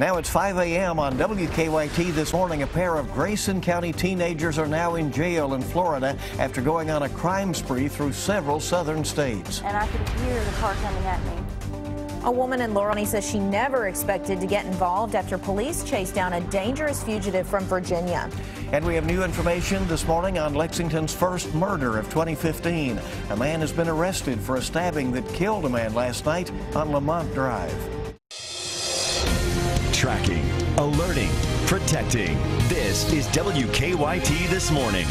Now it's 5 a.m. on WKYT this morning. A pair of Grayson County teenagers are now in jail in Florida after going on a crime spree through several southern states. And I could hear the car coming at me. A woman in Laurel County says she never expected to get involved after police chased down a dangerous fugitive from Virginia. And we have new information this morning on Lexington's first murder of 2015. A man has been arrested for a stabbing that killed a man last night on Lamont Drive. Tracking, alerting, protecting. This is WKYT This Morning.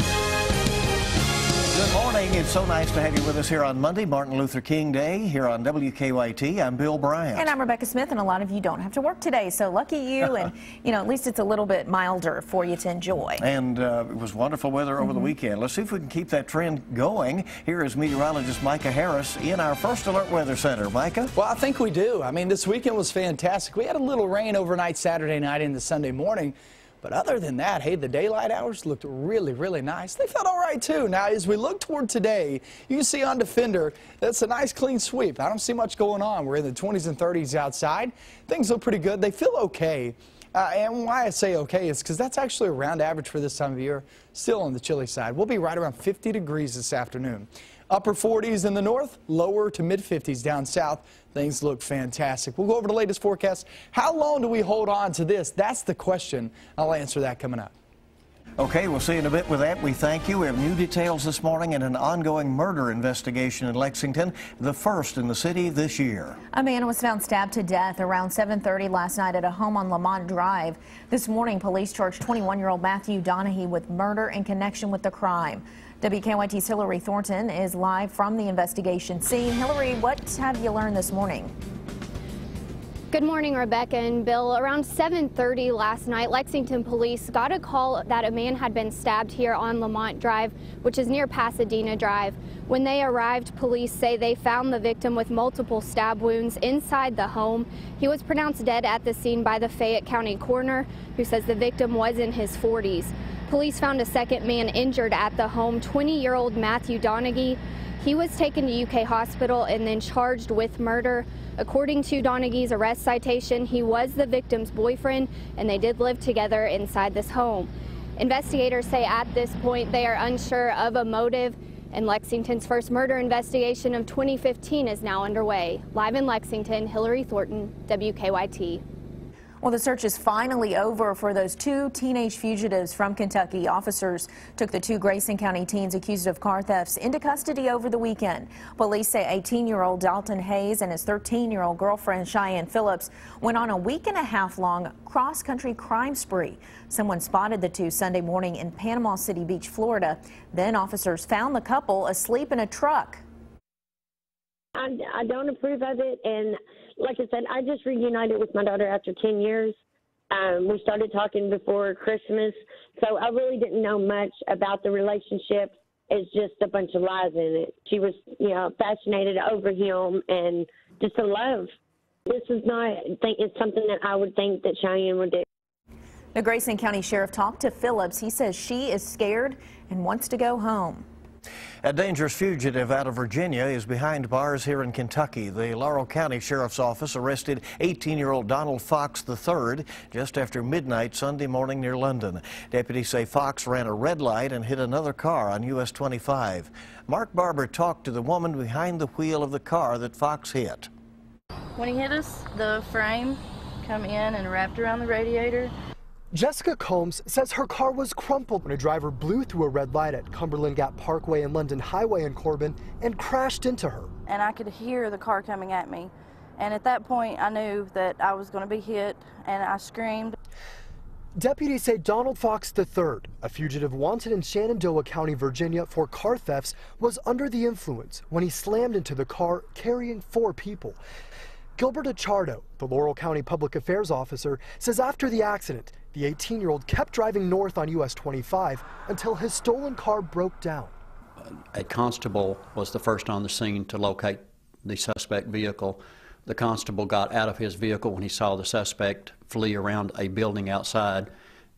Good morning. It's so nice to have you with us here on Monday, Martin Luther King Day, here on WKYT. I'm Bill Bryant. And I'm Rebecca Smith, and a lot of you don't have to work today, so lucky you. And, at least it's a little bit milder for you to enjoy. And it was wonderful weather over the weekend. Let's see if we can keep that trend going. Here is meteorologist Micah Harris in our First Alert Weather Center. Micah? Well, I think we do. I mean, this weekend was fantastic. We had a little rain overnight Saturday night into Sunday morning. But other than that, hey, the daylight hours looked really, really nice. They felt all right, too. Now, as we look toward today, you can see on Defender, that's a nice, clean sweep. I don't see much going on. We're in the 20s and 30s outside. Things look pretty good. They feel okay. And why I say okay is because that's actually around average for this time of year, still on the chilly side. We'll be right around 50 degrees this afternoon. Upper 40s in the north, lower to mid 50s down south. Things look fantastic. We'll go over the latest forecast. How long do we hold on to this? That's the question. I'll answer that coming up. Okay, we'll see you in a bit with that. We thank you. We have new details this morning and an ongoing murder investigation in Lexington, the first in the city this year. A man was found stabbed to death around 7:30 last night at a home on Lamont Drive. This morning, police charged 21-year-old Matthew Donahue with murder in connection with the crime. WKYT's Hillary Thornton is live from the investigation scene. Hillary, what have you learned this morning? Good morning, Rebecca and Bill. Around 7:30 last night, Lexington police got a call that a man had been stabbed here on Lamont Drive, which is near Pasadena Drive. When they arrived, police say they found the victim with multiple stab wounds inside the home. He was pronounced dead at the scene by the Fayette County coroner, who says the victim was in his 40s. Police found a second man injured at the home, 20-year-old Matthew Donahue. He was taken to UK Hospital and then charged with murder. According to Donahue's arrest citation, he was the victim's boyfriend, and they did live together inside this home. Investigators say at this point they are unsure of a motive, and Lexington's first murder investigation of 2015 is now underway. Live in Lexington, Hillary Thornton, WKYT. Well, the search is finally over for those two teenage fugitives from Kentucky. Officers took the two Grayson County teens accused of car thefts into custody over the weekend. Police say 18-year-old Dalton Hayes and his 13-year-old girlfriend Cheyenne Phillips went on a week-and-a-half-long cross-country crime spree. Someone spotted the two Sunday morning in Panama City Beach, Florida. Then officers found the couple asleep in a truck. I don't approve of it, and like I said, I just reunited with my daughter after 10 years. We started talking before Christmas, so I really didn't know much about the relationship. It's just a bunch of lies in it. She was, fascinated over him and just in love. This is not, it's something that I would think that Cheyenne would do. The Grayson County Sheriff talked to Phillips. He says she is scared and wants to go home. A dangerous fugitive out of Virginia is behind bars here in Kentucky. The Laurel County Sheriff's Office arrested 18-year-old Donald Fox III just after midnight Sunday morning near London. Deputies say Fox ran a red light and hit another car on US 25. Mark Barber talked to the woman behind the wheel of the car that Fox hit. When he hit us, the frame come in and wrapped around the radiator. Jessica Combs says her car was crumpled when a driver blew through a red light at Cumberland Gap Parkway and London Highway in Corbin and crashed into her. And I could hear the car coming at me. And at that point, I knew that I was going to be hit, and I screamed. Deputies say Donald Fox III, a fugitive wanted in Shenandoah County, Virginia for car thefts, was under the influence when he slammed into the car carrying 4 people. Gilbert Achardo, the Laurel County Public Affairs officer, says after the accident, the 18-year-old kept driving north on US 25 until his stolen car broke down. A constable was the first on the scene to locate the suspect vehicle. The constable got out of his vehicle when he saw the suspect flee around a building outside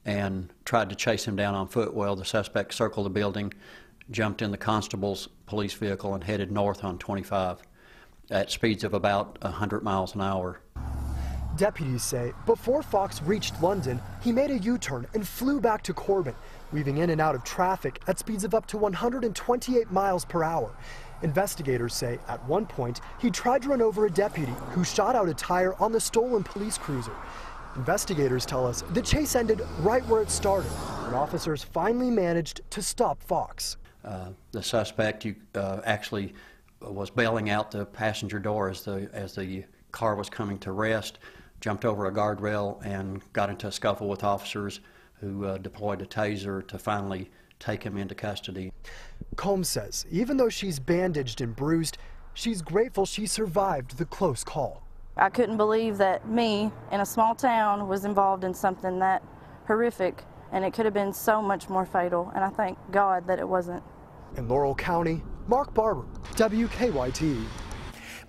and tried to chase him down on foot. Well, the suspect circled the building, jumped in the constable's police vehicle and headed north on 25 at speeds of about 100 miles an hour. Deputies say before Fox reached London, he made a U-turn and flew back to Corbin, weaving in and out of traffic at speeds of up to 128 miles per hour. Investigators say at one point he tried to run over a deputy who shot out a tire on the stolen police cruiser. Investigators tell us the chase ended right where it started, when officers finally managed to stop Fox. The suspect actually was bailing out the passenger door as the car was coming to rest, jumped over a guardrail and got into a scuffle with officers who deployed a taser to finally take him into custody. Combs says even though she's bandaged and bruised, she's grateful she survived the close call. I couldn't believe that me in a small town was involved in something that horrific, and it could have been so much more fatal, and I thank God that it wasn't. In Laurel County, Mark Barber, WKYT.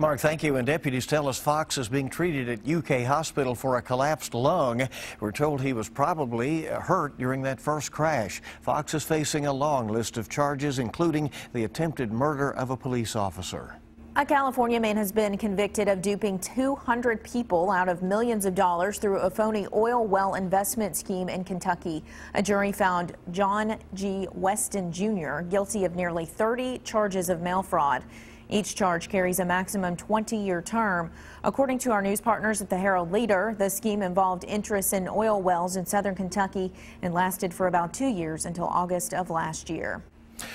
Mark, thank you. And deputies tell us Fox is being treated at UK Hospital for a collapsed lung. We're told he was probably hurt during that first crash. Fox is facing a long list of charges, including the attempted murder of a police officer. A California man has been convicted of duping 200 people out of millions of dollars through a phony oil well investment scheme in Kentucky. A jury found John G. Weston Jr. guilty of nearly 30 charges of mail fraud. Each charge carries a maximum 20-year term. According to our news partners at the Herald Leader, the scheme involved interests in oil wells in southern Kentucky and lasted for about 2 years until August of last year.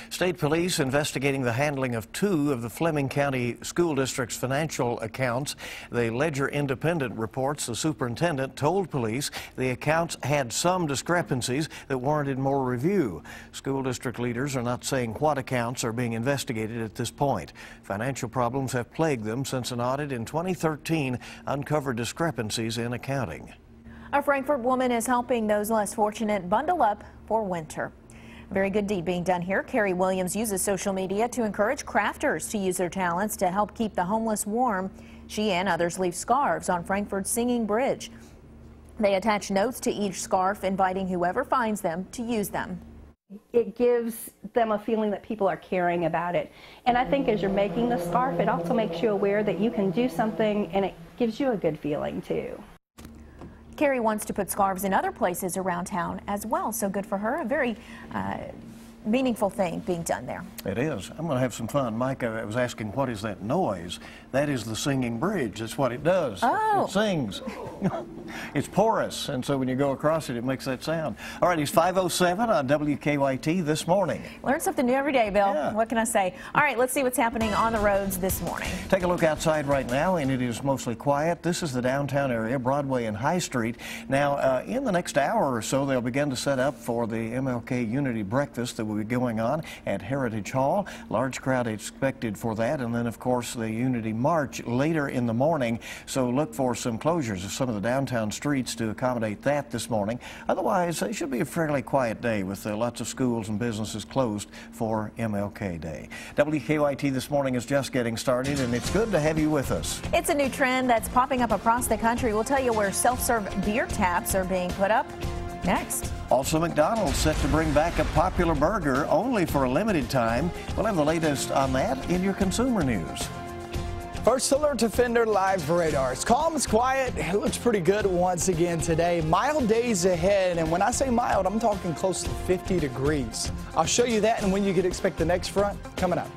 State police investigating the handling of 2 of the Fleming County School District's financial accounts. The Ledger Independent reports the superintendent told police the accounts had some discrepancies that warranted more review. School district leaders are not saying what accounts are being investigated at this point. Financial problems have plagued them since an audit in 2013 uncovered discrepancies in accounting. A Frankfort woman is helping those less fortunate bundle up for winter. A very good deed being done here. Carrie Williams uses social media to encourage crafters to use their talents to help keep the homeless warm. She and others leave scarves on Frankfort's Singing Bridge. They attach notes to each scarf, inviting whoever finds them to use them. It gives them a feeling that people are caring about it. And I think as you're making the scarf, it also makes you aware that you can do something, and it gives you a good feeling too. Carrie wants to put scarves in other places around town as well, so good for her. A very meaningful thing being done there. It is. I'm going to have some fun. Mike, I was asking, what is that noise? That is the Singing Bridge. That's what it does. Oh. It sings. It's porous, and so when you go across it, it makes that sound. All right, it's 5:07 on WKYT this morning. Learn something new every day, Bill. Yeah. What can I say? All right, let's see what's happening on the roads this morning. Take a look outside right now, and it is mostly quiet. This is the downtown area, Broadway and High Street. Now, in the next hour or so, they'll begin to set up for the MLK Unity Breakfast that will be going on at Heritage Hall. Large crowd expected for that, and then, of course, the Unity March later in the morning. So look for some closures of some of the downtown streets to accommodate that this morning. Otherwise, it should be a fairly quiet day with lots of schools and businesses closed for MLK Day. WKYT this morning is just getting started, and it's good to have you with us. It's a new trend that's popping up across the country. We'll tell you where self-serve beer taps are being put up next. Also, McDonald's set to bring back a popular burger only for a limited time. We'll have the latest on that in your consumer news. First alert to Fender Live radar. It's calm, it's quiet. It looks pretty good once again today. Mild days ahead, and when I say mild, I'm talking close to 50 degrees. I'll show you that and when you can expect the next front coming up.